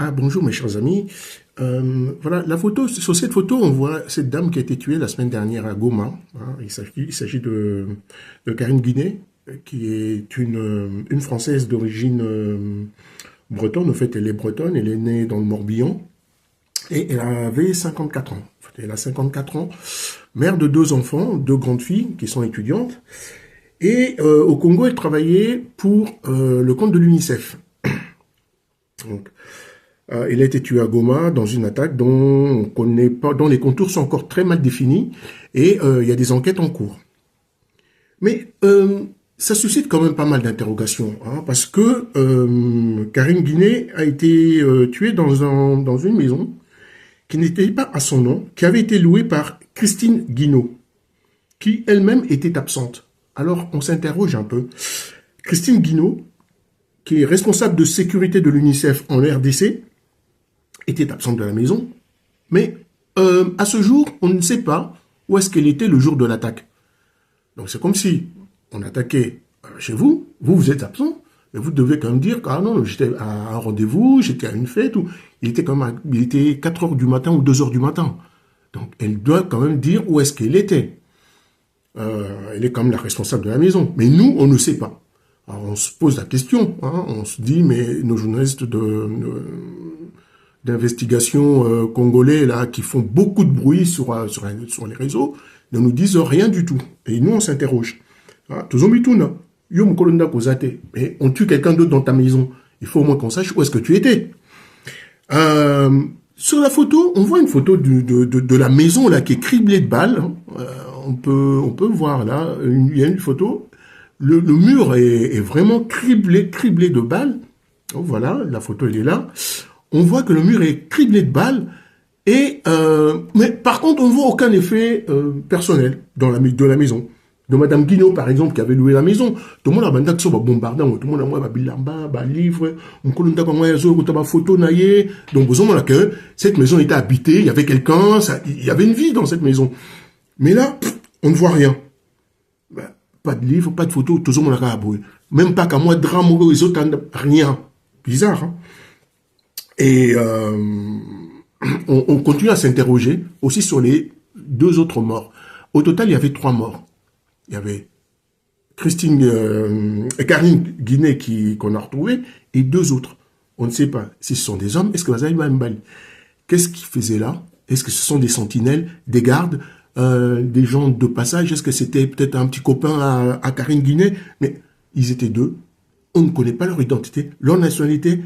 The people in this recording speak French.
Ah, bonjour mes chers amis. Voilà, la photo, sur cette photo, on voit cette dame qui a été tuée la semaine dernière à Goma, hein. Il s'agit de Karine Guinet, qui est une Française d'origine bretonne. En fait, elle est bretonne, elle est née dans le Morbihan et elle avait 54 ans. En fait, elle a 54 ans, mère de deux enfants, deux grandes filles qui sont étudiantes. Et au Congo, elle travaillait pour le compte de l'UNICEF. Donc, il a été tué à Goma dans une attaque dont on connaît pas, dont les contours sont encore très mal définis et il y a des enquêtes en cours. Mais ça suscite quand même pas mal d'interrogations, hein, parce que Karine Guinet a été tuée dans une maison qui n'était pas à son nom, qui avait été louée par Christine Guinaud, qui elle-même était absente. Alors on s'interroge un peu. Christine Guinaud, qui est responsable de sécurité de l'UNICEF en RDC, était absente de la maison, mais à ce jour, on ne sait pas où est-ce qu'elle était le jour de l'attaque. Donc c'est comme si on attaquait chez vous, vous êtes absent, mais vous devez quand même dire, ah non, j'étais à un rendez-vous, j'étais à une fête, ou il était 4 heures du matin ou 2 heures du matin. Donc elle doit quand même dire où est-ce qu'elle était. Elle est quand même la responsable de la maison, mais nous, on ne sait pas. Alors on se pose la question, hein, on se dit, mais nos journalistes d'investigation congolais là qui font beaucoup de bruit sur les réseaux ne nous disent rien du tout. Et nous, on s'interroge. Ah, mais on tue quelqu'un d'autre dans ta maison. Il faut au moins qu'on sache où est-ce que tu étais. Sur la photo, on voit une photo de la maison là qui est criblée de balles. On peut voir là, il y a une photo. Le mur est vraiment criblé de balles. Donc, voilà, la photo elle est là. On voit que le mur est criblé de balles, mais par contre, on ne voit aucun effet personnel de la maison. De Madame Guinaud, par exemple, qui avait loué la maison. Tout le monde a bandé que ça va bombarder, tout le monde a moi, bilamba, livre, on connaît pas comment il photo naïe. Donc, vous savez que cette maison était habitée, il y avait quelqu'un, il y avait une vie dans cette maison. Mais là, on ne voit rien. Ben, pas de livre, pas de photo, tout le monde a aboué. Même pas qu'à moi, drame, les autres, rien. Bizarre, hein? Et on continue à s'interroger aussi sur les deux autres morts. Au total, il y avait 3 morts. Il y avait Karine Guinet qu'on a retrouvée et 2 autres. On ne sait pas si ce sont des hommes. Est-ce que Vazaï Mbali, qu'est-ce qu'ils faisaient là? Est-ce que ce sont des sentinelles, des gardes, des gens de passage? Est-ce que c'était peut-être un petit copain à Karine Guinet? Mais ils étaient 2. On ne connaît pas leur identité, leur nationalité.